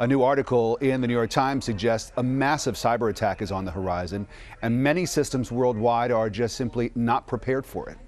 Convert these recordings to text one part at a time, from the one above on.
A new article in the New York Times suggests a massive cyber attack is on the horizon, and many systems worldwide are just simply not prepared for it.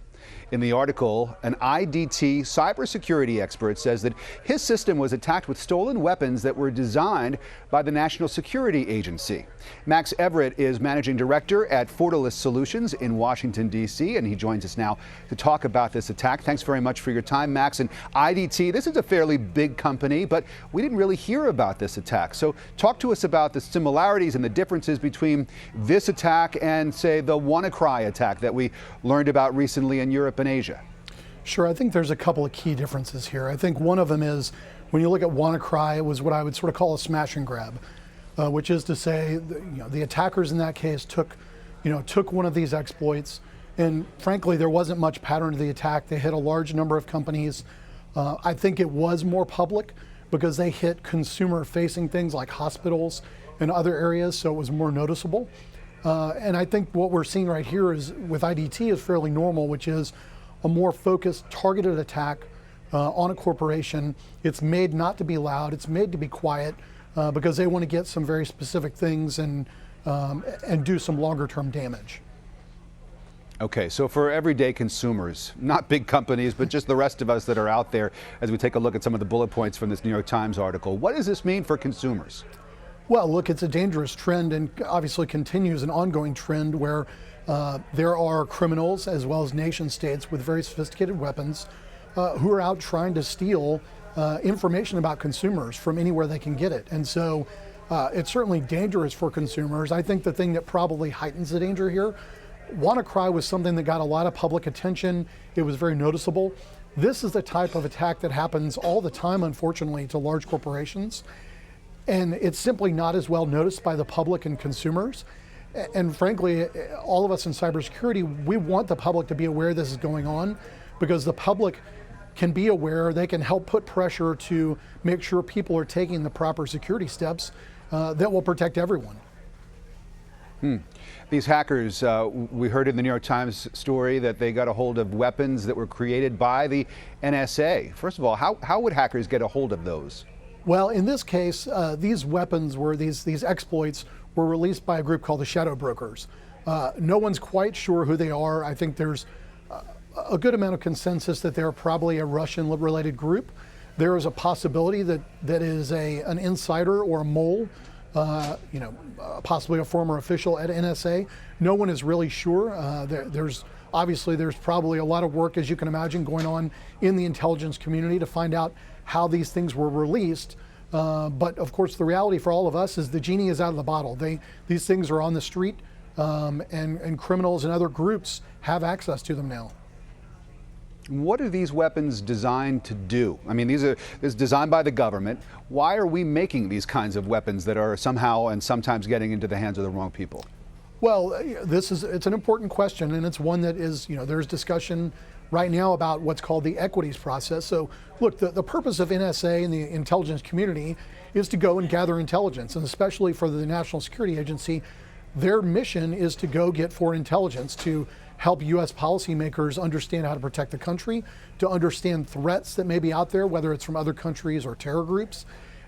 In the article, an IDT cybersecurity expert says that his system was attacked with stolen weapons that were designed by the National Security Agency. Max Everett is managing director at Fortalice Solutions in Washington, D.C., and he joins us now to talk about this attack. Thanks very much for your time, Max. And IDT, this is a fairly big company, but we didn't really hear about this attack. So talk to us about the similarities and the differences between this attack and, say, the WannaCry attack that we learned about recently in Europe and Asia. Sure, I think there's a couple of key differences here. I think one of them is when you look at WannaCry, it was what I would sort of call a smash and grab, which is to say, the attackers in that case took one of these exploits, and frankly, there wasn't much pattern to the attack. They hit a large number of companies. I think it was more public because they hit consumer-facing things like hospitals and other areas, so it was more noticeable. And I think what we're seeing right here is with IDT is fairly normal, which is a more focused, targeted attack on a corporation. It's made not to be loud, it's made to be quiet because they want to get some very specific things and do some longer term damage. Okay, so for everyday consumers, not big companies, but just the rest of us that are out there, as we take a look at some of the bullet points from this New York Times article, what does this mean for consumers? Well, look, it's a dangerous trend and obviously continues an ongoing trend where there are criminals as well as nation states with very sophisticated weapons who are out trying to steal information about consumers from anywhere they can get it. And so it's certainly dangerous for consumers. I think the thing that probably heightens the danger here, WannaCry was something that got a lot of public attention. It was very noticeable. This is the type of attack that happens all the time, unfortunately, to large corporations. And it's simply not as well noticed by the public and consumers. And frankly, all of us in cybersecurity, we want the public to be aware this is going on because the public can be aware, they can help put pressure to make sure people are taking the proper security steps that will protect everyone. These hackers, we heard in the New York Times story that they got a hold of weapons that were created by the NSA. First of all, how would hackers get a hold of those? Well, in this case, these weapons were, these exploits were released by a group called the Shadow Brokers. No one's quite sure who they are. I think there's a good amount of consensus that they're probably a Russian-related group. There is a possibility that is an insider or a mole, possibly a former official at NSA. No one is really sure. There's probably a lot of work, as you can imagine, going on in the intelligence community to find out how these things were released. But of course, the reality for all of us is the genie is out of the bottle. These things are on the street, and criminals and other groups have access to them now. What are these weapons designed to do? I mean, this is designed by the government. Why are we making these kinds of weapons that are somehow and sometimes getting into the hands of the wrong people? Well, it's an important question, and it's one that is, there's discussion right now about what's called the equities process. So look, the purpose of NSA and the intelligence community is to go and gather intelligence, and especially for the National Security Agency, their mission is to go get foreign intelligence to help U.S. policymakers understand how to protect the country, to understand threats that may be out there, whether it's from other countries or terror groups.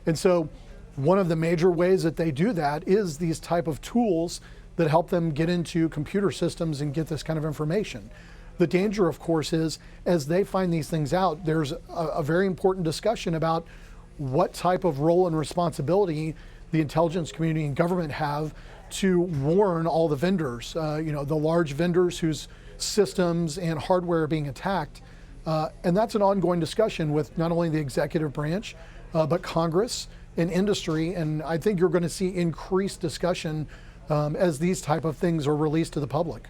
And so one of the major ways that they do that is these type of tools that help them get into computer systems and get this kind of information. The danger, of course, is as they find these things out, there's a very important discussion about what type of role and responsibility the intelligence community and government have to warn all the vendors, the large vendors whose systems and hardware are being attacked. And that's an ongoing discussion with not only the executive branch, but Congress and industry. And I think you're going to see increased discussion as these type of things are released to the public.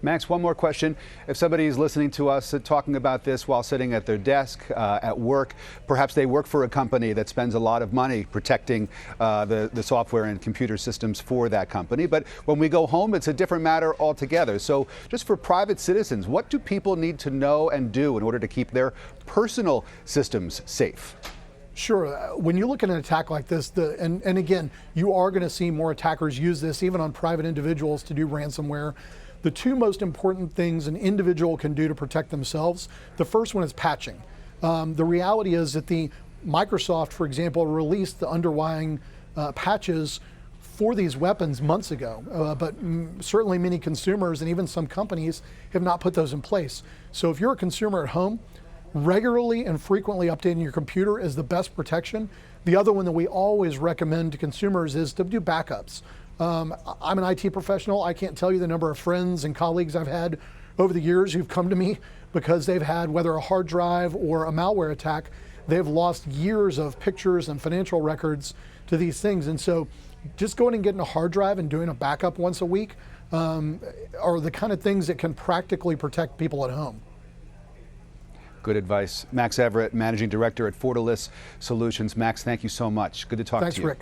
Max, one more question. If somebody is listening to us talking about this while sitting at their desk at work, perhaps they work for a company that spends a lot of money protecting the software and computer systems for that company. But when we go home, it's a different matter altogether. So just for private citizens, what do people need to know and do in order to keep their personal systems safe? Sure. When you look at an attack like this, and again, you are going to see more attackers use this even on private individuals to do ransomware. The two most important things an individual can do to protect themselves, the first one is patching. The reality is that Microsoft, for example, released the underlying patches for these weapons months ago, but certainly many consumers and even some companies have not put those in place. So if you're a consumer at home, regularly and frequently updating your computer is the best protection. The other one that we always recommend to consumers is to do backups. I'm an IT professional. I can't tell you the number of friends and colleagues I've had over the years who've come to me because they've had, whether a hard drive or a malware attack, they've lost years of pictures and financial records to these things. And so just going and getting a hard drive and doing a backup once a week are the kind of things that can practically protect people at home. Good advice. Max Everett, Managing Director at Fortalice Solutions. Max, thank you so much. Good to talk to you. Thanks, Rick.